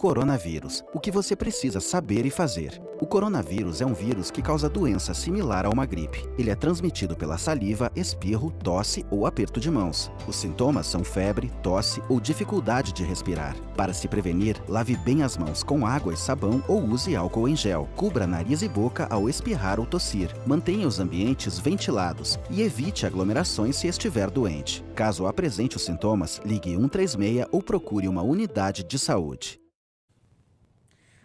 Coronavírus. O que você precisa saber e fazer. O coronavírus é um vírus que causa doença similar a uma gripe. Ele é transmitido pela saliva, espirro, tosse ou aperto de mãos. Os sintomas são febre, tosse ou dificuldade de respirar. Para se prevenir, lave bem as mãos com água e sabão ou use álcool em gel. Cubra nariz e boca ao espirrar ou tossir. Mantenha os ambientes ventilados e evite aglomerações se estiver doente. Caso apresente os sintomas, ligue 136 ou procure uma unidade de saúde.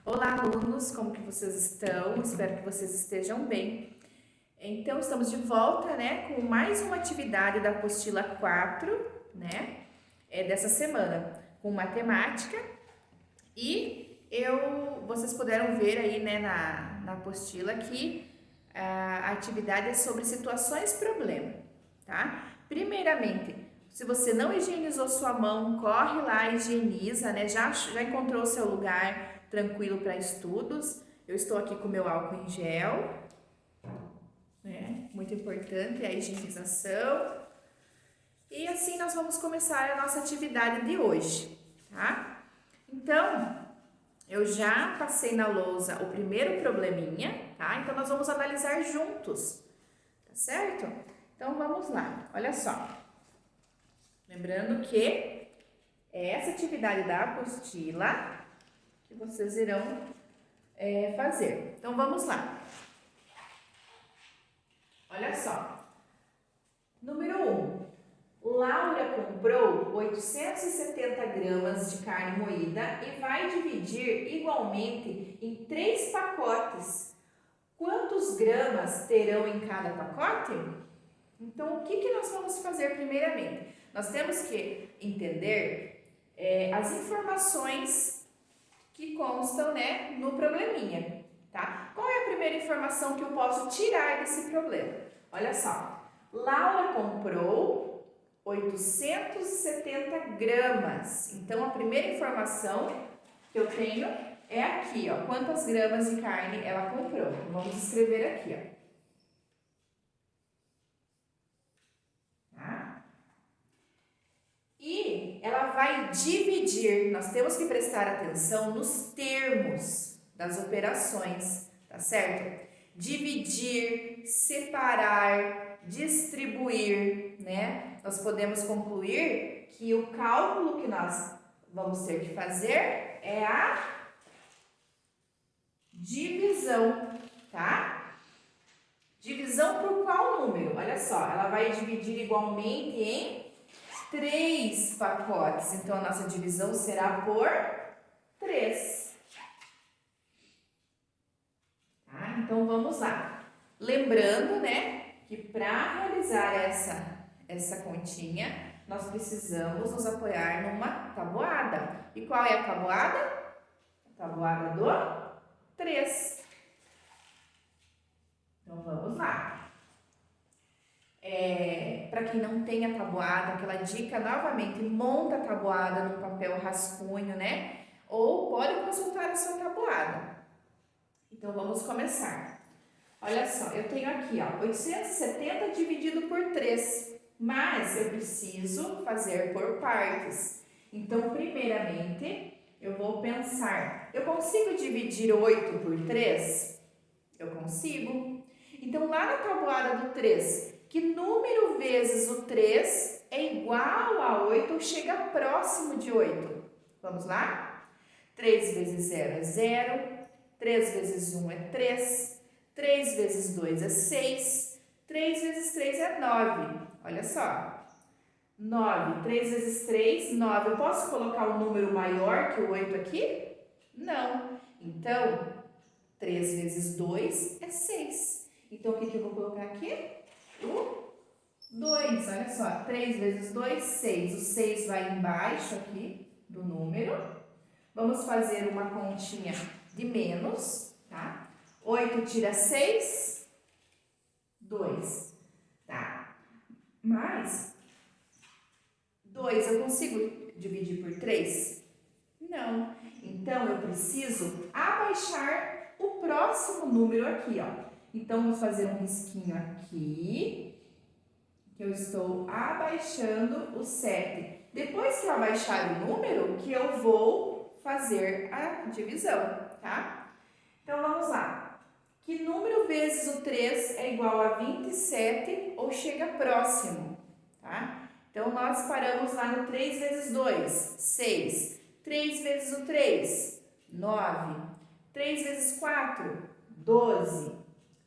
Olá, alunos, como que vocês estão? Espero que vocês estejam bem. Então, estamos de volta, com mais uma atividade da apostila 4, dessa semana, com matemática. E vocês puderam ver aí, na apostila que a atividade é sobre situações-problema, tá? Primeiramente, se você não higienizou sua mão, corre lá, higieniza, Já encontrou o seu lugar tranquilo para estudos. Eu estou aqui com o meu álcool em gel, muito importante a higienização. E assim nós vamos começar a nossa atividade de hoje, tá? Então, eu já passei na lousa o primeiro probleminha, tá? Então, nós vamos analisar juntos, tá certo? Então, vamos lá, olha só. Lembrando que é essa atividade da apostila que vocês irão fazer. Então, vamos lá. Olha só. Número 1. Laura comprou 870 gramas de carne moída e vai dividir igualmente em 3 pacotes. Quantos gramas terão em cada pacote? Então, o que nós vamos fazer primeiramente? Nós temos que entender as informações que constam, no probleminha, tá? Qual é a primeira informação que eu posso tirar desse problema? Olha só, Laura comprou 870 gramas. Então, a primeira informação que eu tenho é aqui, ó, quantas gramas de carne ela comprou. Então, vamos escrever aqui, ó. E ela vai dividir, nós temos que prestar atenção nos termos das operações, tá certo? Dividir, separar, distribuir, Nós podemos concluir que o cálculo que nós vamos ter que fazer é a divisão, tá? Divisão por qual número? Olha só, ela vai dividir igualmente em 3 pacotes, então a nossa divisão será por 3. Tá? Então vamos lá. Lembrando, que para realizar essa continha, nós precisamos nos apoiar numa tabuada. E qual é a tabuada? A tabuada do 3. Então vamos lá. Para quem não tem a tabuada, aquela dica, novamente, monta a tabuada num papel rascunho, Ou pode consultar a sua tabuada. Então, vamos começar. Olha só, eu tenho aqui, ó, 870 dividido por 3, mas eu preciso fazer por partes. Então, primeiramente, eu vou pensar, eu consigo dividir 8 por 3? Eu consigo. Então, lá na tabuada do 3, que número vezes o 3 é igual a 8 ou chega próximo de 8? Vamos lá? 3 vezes 0 é 0, 3 vezes 1 é 3, 3 vezes 2 é 6, 3 vezes 3 é 9. Olha só. 9, 3 vezes 3, 9. Eu posso colocar um número maior que o 8 aqui? Não. Então, 3 vezes 2 é 6. Então, o que eu vou colocar aqui? O 2, olha só, 3 vezes 2, 6. O 6 vai embaixo aqui do número. Vamos fazer uma continha de menos, tá? 8 tira 6, 2, tá? Mas 2 eu consigo dividir por 3? Não. Então, eu preciso abaixar o próximo número aqui, ó. Então, vou fazer um risquinho aqui, que eu estou abaixando o 7. Depois que eu abaixar o número, que eu vou fazer a divisão, tá? Então, vamos lá. Que número vezes o 3 é igual a 27 ou chega próximo, tá? Então, nós paramos lá no 3 vezes 2, 6. 3 vezes o 3, 9. 3 vezes 4, 12.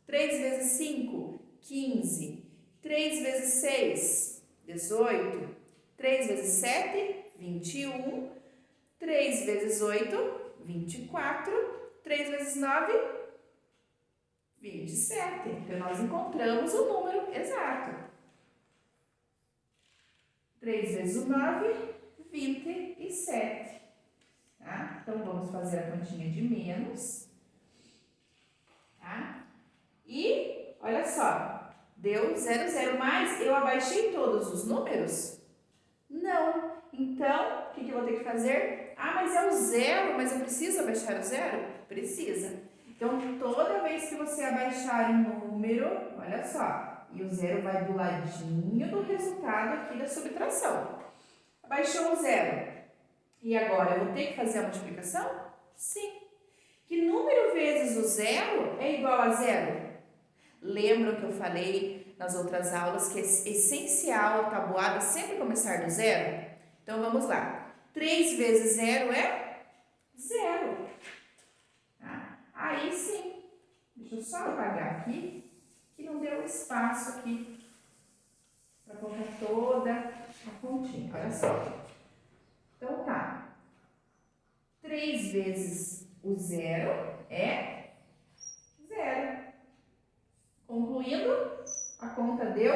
3 vezes 5, 15. 3 vezes 6, 18. 3 vezes 7, 21. 3 vezes 8, 24. 3 vezes 9, 27. Então, nós encontramos o número exato. 3 vezes o 9, 27. Tá? Então, vamos fazer a continha de menos. Tá? E, olha só, deu 0, 0, mas eu abaixei todos os números? Não. Então, o que eu vou ter que fazer? Ah, mas é o 0, mas eu preciso abaixar o 0? Precisa. Então, toda vez que você abaixar um número, olha só, e o 0 vai do ladinho do resultado aqui da subtração. Abaixou o 0. E agora, eu vou ter que fazer a multiplicação? Sim. Que número vezes o 0 é igual a 0? Lembram que eu falei nas outras aulas que é essencial a tabuada sempre começar do 0? Então, vamos lá. 3 vezes 0 é 0. Tá? Aí sim. Deixa eu só apagar aqui, que não deu espaço aqui para colocar toda a pontinha. Olha só. Então, tá. 3 vezes o 0 é 0. Concluindo, a conta deu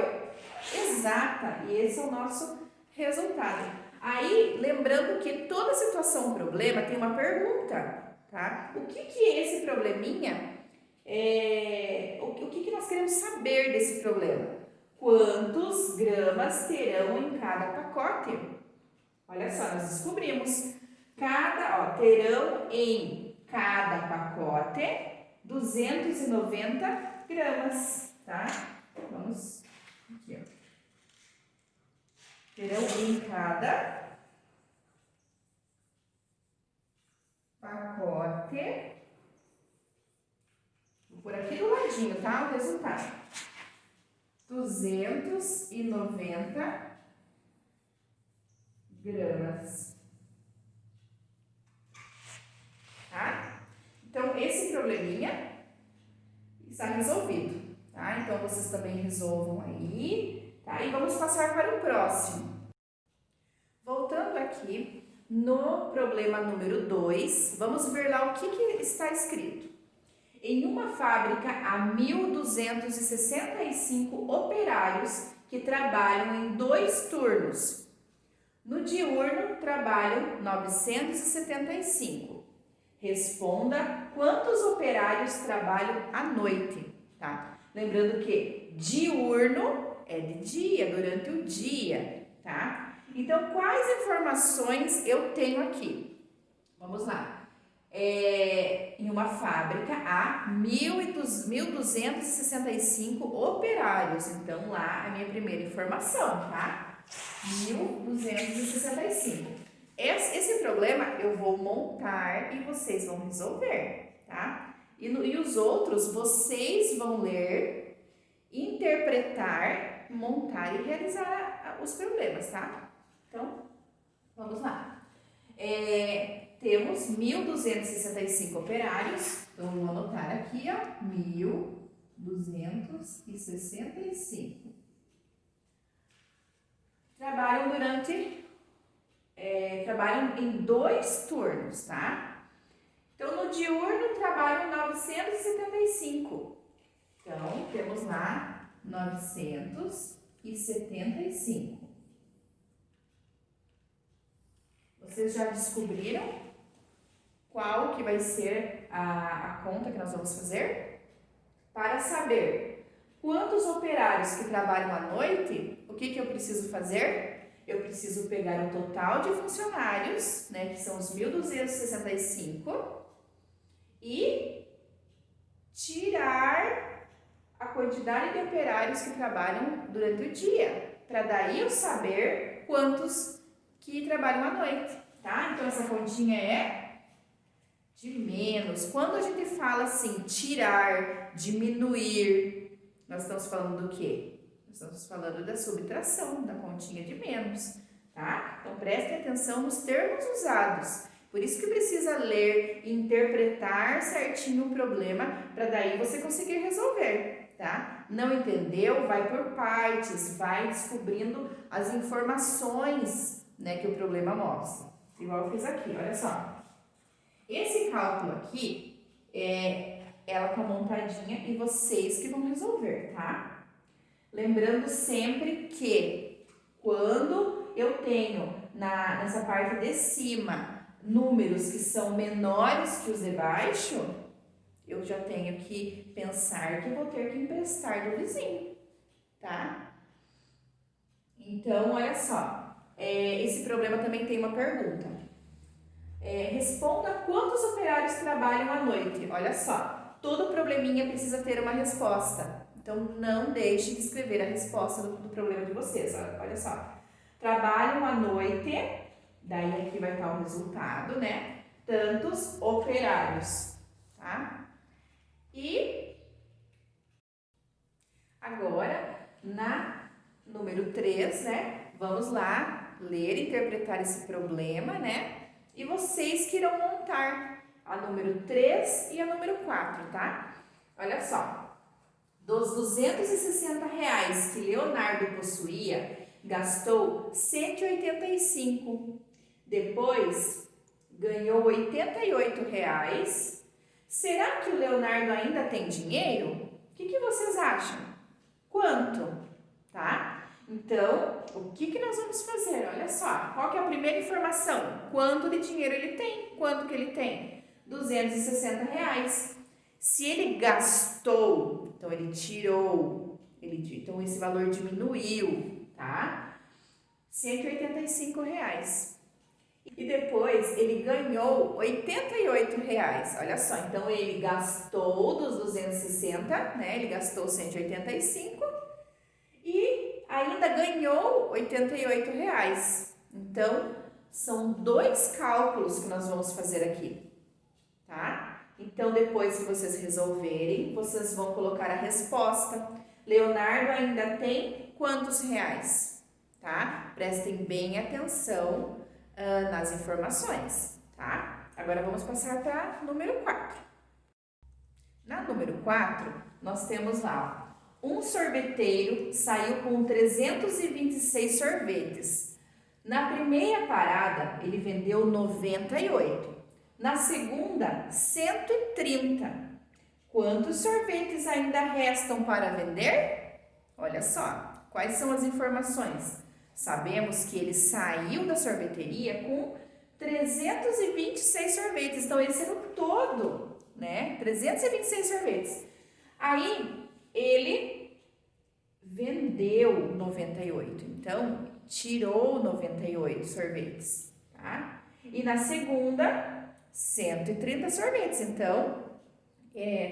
exata. E esse é o nosso resultado. Aí, lembrando que toda situação problema tem uma pergunta, tá? O que é esse probleminha? O que nós queremos saber desse problema? Quantos gramas terão em cada pacote? Olha só, nós descobrimos. Terão em cada pacote 290 gramas, tá? Vamos aqui, ó. Terão em cada pacote, vou por aqui do ladinho, tá? O resultado. 290 gramas. Tá? Então, esse probleminha está resolvido, tá? Então, vocês também resolvam aí, tá? E vamos passar para o próximo. Voltando aqui no problema número 2, vamos ver lá o que está escrito. Em uma fábrica, há 1.265 operários que trabalham em 2 turnos. No diurno, trabalham 975. Responda quantos operários trabalham à noite, tá? Lembrando que diurno é de dia, durante o dia, tá? Então, quais informações eu tenho aqui? Vamos lá. Em uma fábrica há 1.265 operários. Então, lá é a minha primeira informação, tá? 1.265. Esse problema eu vou montar e vocês vão resolver, tá? E os outros vocês vão ler, interpretar, montar e realizar os problemas, tá? Então, vamos lá. Temos 1.265 operários, então vou anotar aqui, ó, 1.265. Trabalham em 2 turnos, tá? Então, no diurno, trabalham 975. Então, temos lá 975. Vocês já descobriram qual que vai ser a conta que nós vamos fazer? Para saber quantos operários que trabalham à noite, o que eu preciso fazer? Eu preciso pegar o total de funcionários, né, que são os 1.265, e tirar a quantidade de operários que trabalham durante o dia, para daí eu saber quantos que trabalham à noite, tá? Então, essa continha é de menos. Quando a gente fala assim, tirar, diminuir, nós estamos falando do quê? Nós estamos falando da subtração, da continha de menos, tá? Então, prestem atenção nos termos usados. Por isso que precisa ler e interpretar certinho o problema, para daí você conseguir resolver, tá? Não entendeu? Vai por partes, vai descobrindo as informações, né, que o problema mostra. Igual eu fiz aqui, olha só. Esse cálculo aqui é ela com a montadinha e vocês que vão resolver, tá? Lembrando sempre que quando eu tenho nessa parte de cima números que são menores que os de baixo, eu já tenho que pensar que vou ter que emprestar do vizinho, tá? Então, olha só, esse problema também tem uma pergunta. Responda quantos operários trabalham à noite. Olha só, todo probleminha precisa ter uma resposta. Então, não deixe de escrever a resposta do problema de vocês. Olha só, trabalham à noite, daí aqui vai estar o resultado, né? Tantos operários, tá? E agora, na número 3, né? Vamos lá ler e interpretar esse problema, né? E vocês que irão montar a número 3 e a número 4, tá? Olha só, dos R$260 que Leonardo possuía, gastou 185. Depois, ganhou R$88. Será que o Leonardo ainda tem dinheiro? O que vocês acham? Quanto? Tá? Então, o que nós vamos fazer? Olha só, qual que é a primeira informação? Quanto de dinheiro ele tem? Quanto que ele tem? R$260. Se ele gastou, então ele tirou, então esse valor diminuiu, tá? R$185. E depois ele ganhou R$88. Olha só, então ele gastou dos 260, né? Ele gastou 185 e ainda ganhou R$88. Então, são dois cálculos que nós vamos fazer aqui, tá? Então, depois que vocês resolverem, vocês vão colocar a resposta. Leonardo ainda tem quantos reais? Tá? Prestem bem atenção nas informações, tá? Agora vamos passar para número 4. Na número 4, nós temos lá, um sorveteiro saiu com 326 sorvetes. Na primeira parada, ele vendeu 98. Na segunda, 130. Quantos sorvetes ainda restam para vender? Olha só, quais são as informações? Sabemos que ele saiu da sorveteria com 326 sorvetes. Então, esse era o todo, né? 326 sorvetes. Aí, ele vendeu 98. Então, tirou 98 sorvetes, tá? E na segunda, 130 sorvetes. Então,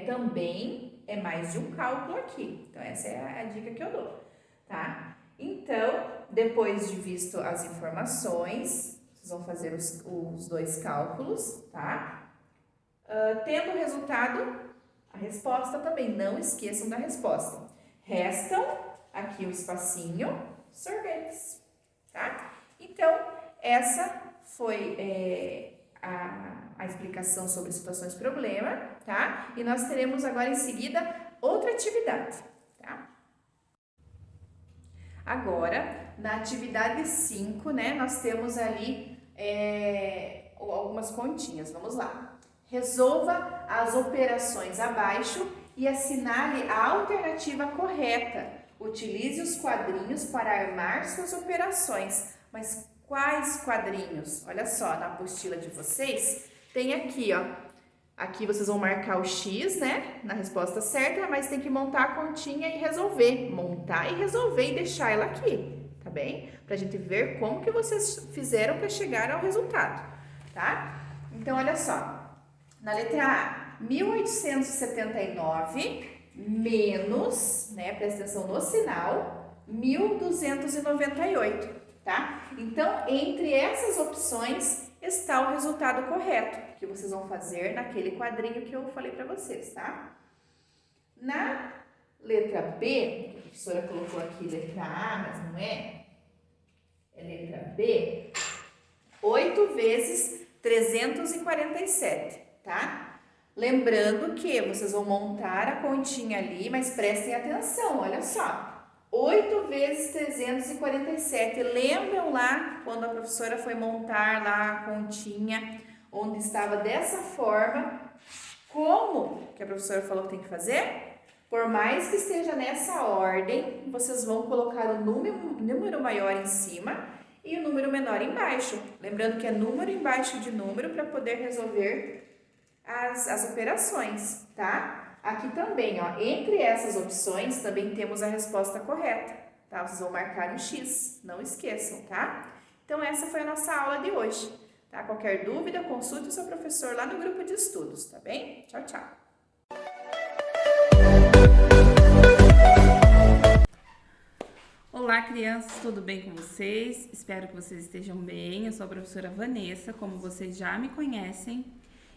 também é mais de um cálculo aqui. Então, essa é a dica que eu dou, tá? Então, depois de visto as informações, vocês vão fazer os dois cálculos, tá? Tendo o resultado, a resposta também, não esqueçam da resposta. Restam aqui o espacinho, sorvetes, tá? Então, essa foi a explicação sobre situações problema, tá? E nós teremos agora em seguida outra atividade, tá? Agora, na atividade 5, né, nós temos ali algumas continhas. Vamos lá. Resolva as operações abaixo e assinale a alternativa correta. Utilize os quadrinhos para armar suas operações. Mas quais quadrinhos? Olha só, na apostila de vocês, tem aqui, ó. Aqui vocês vão marcar o X, né, na resposta certa, mas tem que montar a continha e resolver. Montar e resolver e deixar ela aqui, tá bem? Pra gente ver como que vocês fizeram para chegar ao resultado, tá? Então, olha só. Na letra A, 1879 menos, né, presta atenção no sinal, 1298, tá? Então, entre essas opções, está o resultado correto, que vocês vão fazer naquele quadrinho que eu falei para vocês, tá? Na letra B, que a professora colocou aqui letra A, mas não é, é letra B, 8 vezes 347, tá? Lembrando que vocês vão montar a continha ali, mas prestem atenção, olha só. 8 vezes 347. Lembram lá quando a professora foi montar lá a continha, onde estava dessa forma? Como que a professora falou que tem que fazer? Por mais que esteja nessa ordem, vocês vão colocar o número maior em cima e o número menor embaixo. Lembrando que é número embaixo de número para poder resolver as operações, tá? Aqui também, ó, entre essas opções também temos a resposta correta, tá? Vocês vão marcar um X, não esqueçam, tá? Então essa foi a nossa aula de hoje, tá? Qualquer dúvida, consulte o seu professor lá no grupo de estudos, tá bem? Tchau, tchau! Olá, crianças, tudo bem com vocês? Espero que vocês estejam bem. Eu sou a professora Vanessa, como vocês já me conhecem,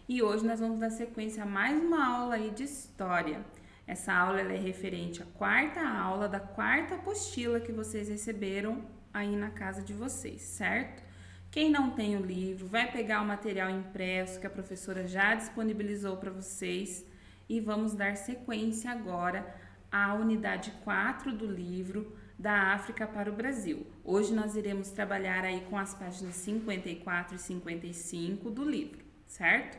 e hoje nós vamos dar sequência a mais uma aula aí de história. Essa aula ela é referente à quarta aula da quarta apostila que vocês receberam aí na casa de vocês, certo? Quem não tem o livro, vai pegar o material impresso que a professora já disponibilizou para vocês e vamos dar sequência agora à unidade 4 do livro da África para o Brasil. Hoje nós iremos trabalhar aí com as páginas 54 e 55 do livro, certo?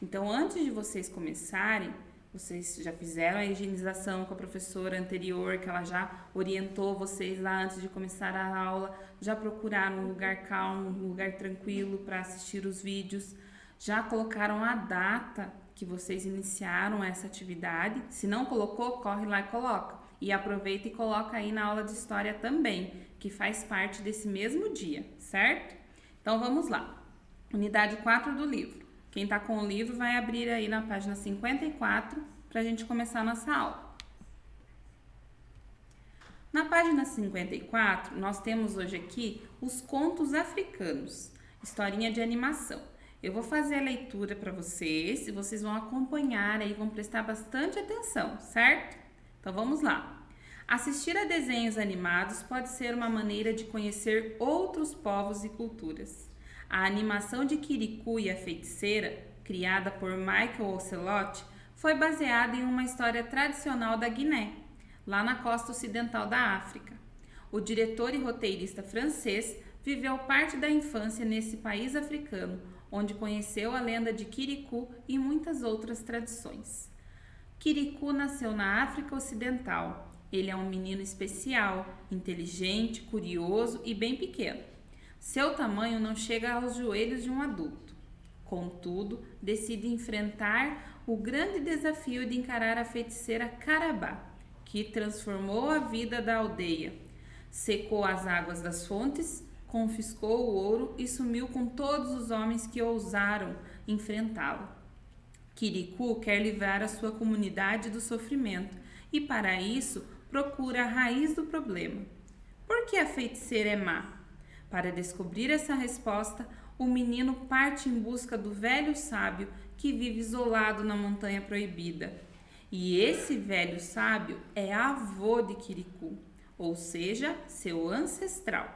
Então, antes de vocês começarem, vocês já fizeram a higienização com a professora anterior, que ela já orientou vocês lá antes de começar a aula, já procuraram um lugar calmo, um lugar tranquilo para assistir os vídeos, já colocaram a data que vocês iniciaram essa atividade. Se não colocou, corre lá e coloca. E aproveita e coloca aí na aula de história também, que faz parte desse mesmo dia, certo? Então vamos lá. Unidade 4 do livro. Quem tá com o livro vai abrir aí na página 54 para a gente começar a nossa aula. Na página 54, nós temos hoje aqui os contos africanos, historinha de animação. Eu vou fazer a leitura para vocês e vocês vão acompanhar aí, vão prestar bastante atenção, certo? Então vamos lá. Assistir a desenhos animados pode ser uma maneira de conhecer outros povos e culturas. A animação de Kirikou e a Feiticeira, criada por Michael Ocelot, foi baseada em uma história tradicional da Guiné, lá na costa ocidental da África. O diretor e roteirista francês viveu parte da infância nesse país africano, onde conheceu a lenda de Kirikou e muitas outras tradições. Kirikou nasceu na África Ocidental. Ele é um menino especial, inteligente, curioso e bem pequeno. Seu tamanho não chega aos joelhos de um adulto. Contudo, decide enfrentar o grande desafio de encarar a feiticeira Carabá, que transformou a vida da aldeia. Secou as águas das fontes, confiscou o ouro e sumiu com todos os homens que ousaram enfrentá-lo. Kirikou quer livrar a sua comunidade do sofrimento e, para isso, procura a raiz do problema. Por que a feiticeira é má? Para descobrir essa resposta, o menino parte em busca do velho sábio que vive isolado na Montanha Proibida. E esse velho sábio é avô de Kirikou, ou seja, seu ancestral.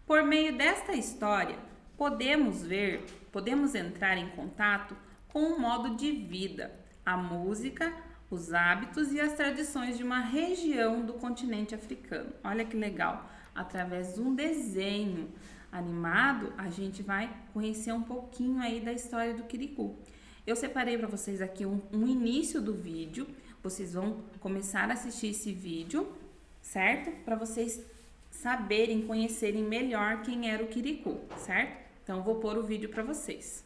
Por meio desta história, podemos entrar em contato com um modo de vida, a música, os hábitos e as tradições de uma região do continente africano. Olha que legal! Através de um desenho animado, a gente vai conhecer um pouquinho aí da história do Kirikou. Eu separei para vocês aqui um início do vídeo. Vocês vão começar a assistir esse vídeo, certo? Para vocês saberem, conhecerem melhor quem era o Kirikou, certo? Então, eu vou pôr o vídeo para vocês.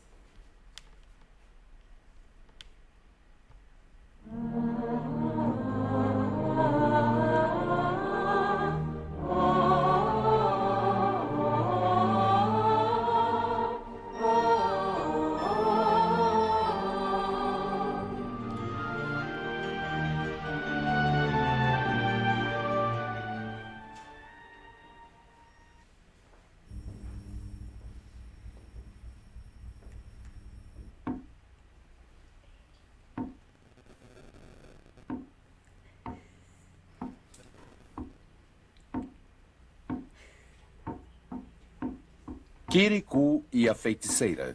Kirikou e a Feiticeira.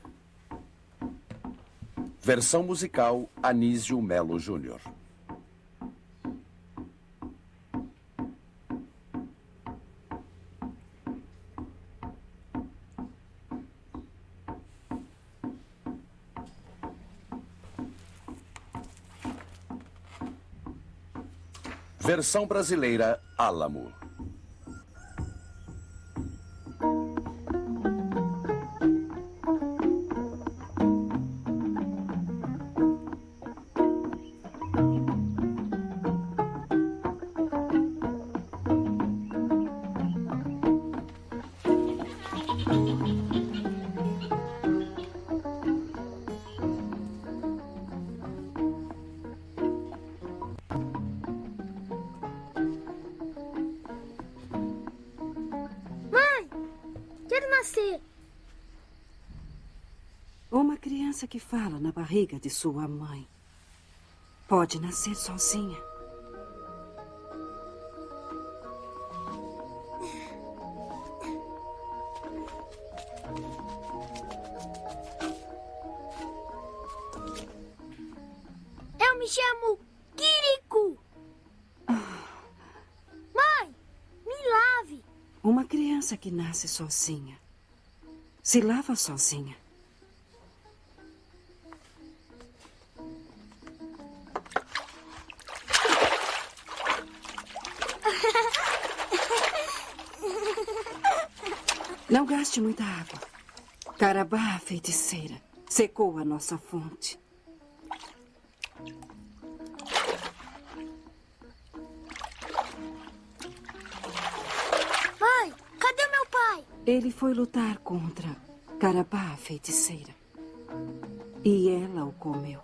Versão musical Anísio Melo Júnior. Versão brasileira Álamo. Quero nascer. Uma criança que fala na barriga de sua mãe pode nascer sozinha. Eu me chamo Kirikou. Mãe, me lave. Uma criança que nasce sozinha se lava sozinha. Não gaste muita água. Carabá, a feiticeira, secou a nossa fonte. Mãe, cadê meu pai? Ele foi lutar contra Carabá, a feiticeira. E ela o comeu.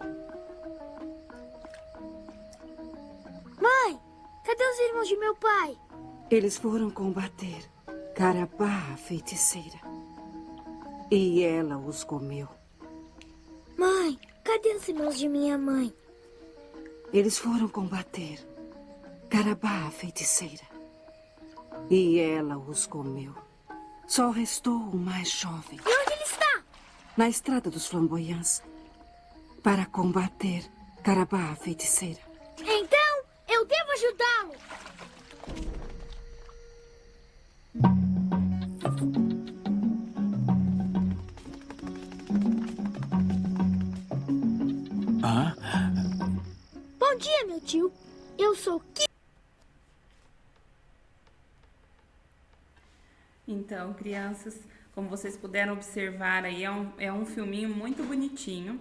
Mãe, cadê os irmãos de meu pai? Eles foram combater Carabá, a feiticeira. E ela os comeu. Mãe, cadê os irmãos de minha mãe? Eles foram combater Carabá, a feiticeira. E ela os comeu. Só restou o mais jovem. E onde ele está? Na estrada dos flamboyants. Para combater Carabá, a feiticeira. Então, eu devo ajudá-lo. Bom dia, meu tio. Eu sou Kirikou. Então, crianças, como vocês puderam observar aí, é um filminho muito bonitinho,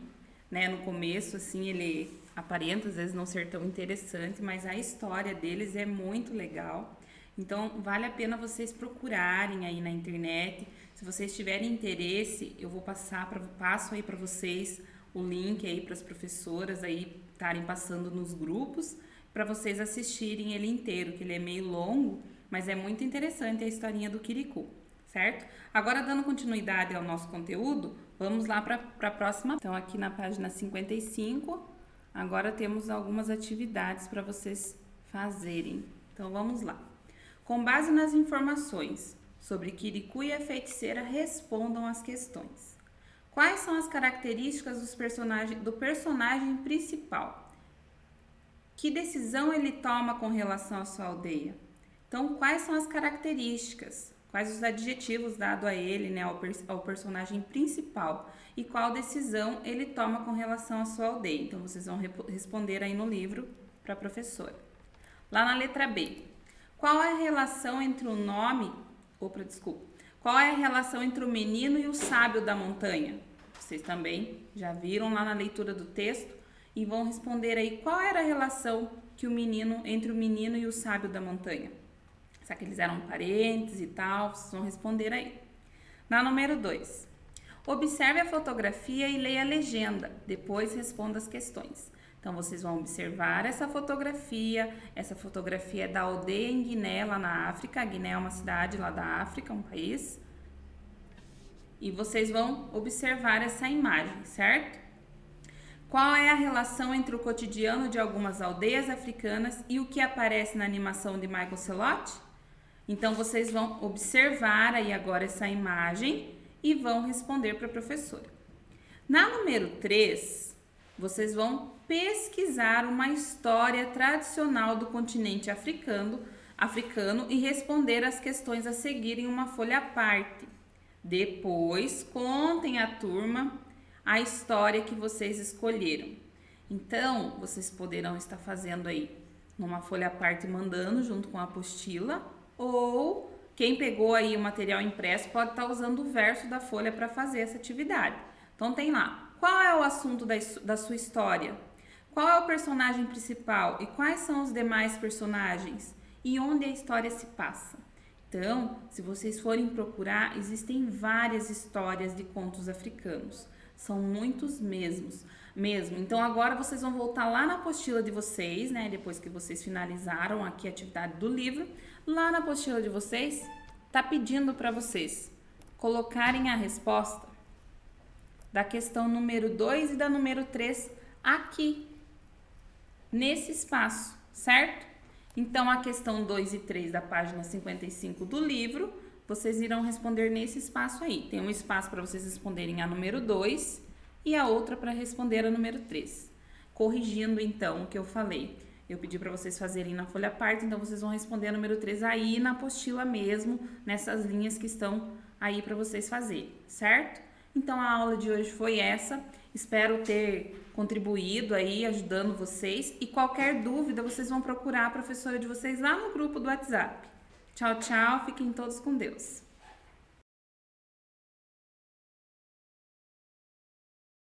né? No começo, assim, ele aparenta às vezes não ser tão interessante, mas a história deles é muito legal. Então, vale a pena vocês procurarem aí na internet. Se vocês tiverem interesse, eu vou passo aí para vocês o link aí para as professoras aí estarem passando nos grupos para vocês assistirem ele inteiro, que ele é meio longo, mas é muito interessante a historinha do Kirikou, certo? Agora, dando continuidade ao nosso conteúdo, vamos lá para a próxima. Então, aqui na página 55, agora temos algumas atividades para vocês fazerem. Então, vamos lá. Com base nas informações sobre Kirikou e a feiticeira, respondam as questões. Quais são as características do personagem principal? Que decisão ele toma com relação à sua aldeia? Então, quais são as características? Quais os adjetivos dados a ele, né, ao personagem principal? E qual decisão ele toma com relação à sua aldeia? Então, vocês vão responder aí no livro para a professora. Lá na letra B. Qual é a relação entre o nome... Qual é a relação entre o menino e o sábio da montanha? Vocês também já viram lá na leitura do texto e vão responder aí qual era a relação entre o menino e o sábio da montanha. Será que eles eram parentes e tal? Vocês vão responder aí. Na número 2. Observe a fotografia e leia a legenda. Depois responda as questões. Então, vocês vão observar essa fotografia. Essa fotografia é da aldeia em Guiné, lá na África. A Guiné é uma cidade lá da África, um país. E vocês vão observar essa imagem, certo? Qual é a relação entre o cotidiano de algumas aldeias africanas e o que aparece na animação de Michael Celotti? Então, vocês vão observar aí agora essa imagem e vão responder para a professora. Na número 3, vocês vão pesquisar uma história tradicional do continente africano e responder as questões a seguir em uma folha à parte. Depois, contem à turma a história que vocês escolheram. Então, vocês poderão estar fazendo aí numa folha à parte, mandando junto com a apostila, ou quem pegou aí o material impresso pode estar usando o verso da folha para fazer essa atividade. Então, tem lá, qual é o assunto da sua história? Qual é o personagem principal e quais são os demais personagens? E onde a história se passa? Então, se vocês forem procurar, existem várias histórias de contos africanos. São muitos mesmo. Então, agora vocês vão voltar lá na apostila de vocês, né? Depois que vocês finalizaram aqui a atividade do livro, lá na apostila de vocês, tá pedindo para vocês colocarem a resposta da questão número 2 e da número 3 aqui, nesse espaço, certo? Então, a questão 2 e 3 da página 55 do livro, vocês irão responder nesse espaço aí. Tem um espaço para vocês responderem a número 2 e a outra para responder a número 3. Corrigindo, então, o que eu falei. Eu pedi para vocês fazerem na folha à parte, então vocês vão responder a número 3 aí na apostila mesmo, nessas linhas que estão aí para vocês fazerem, certo? Então, a aula de hoje foi essa. Espero ter contribuído aí, ajudando vocês. E qualquer dúvida, vocês vão procurar a professora de vocês lá no grupo do WhatsApp. Tchau, tchau. Fiquem todos com Deus.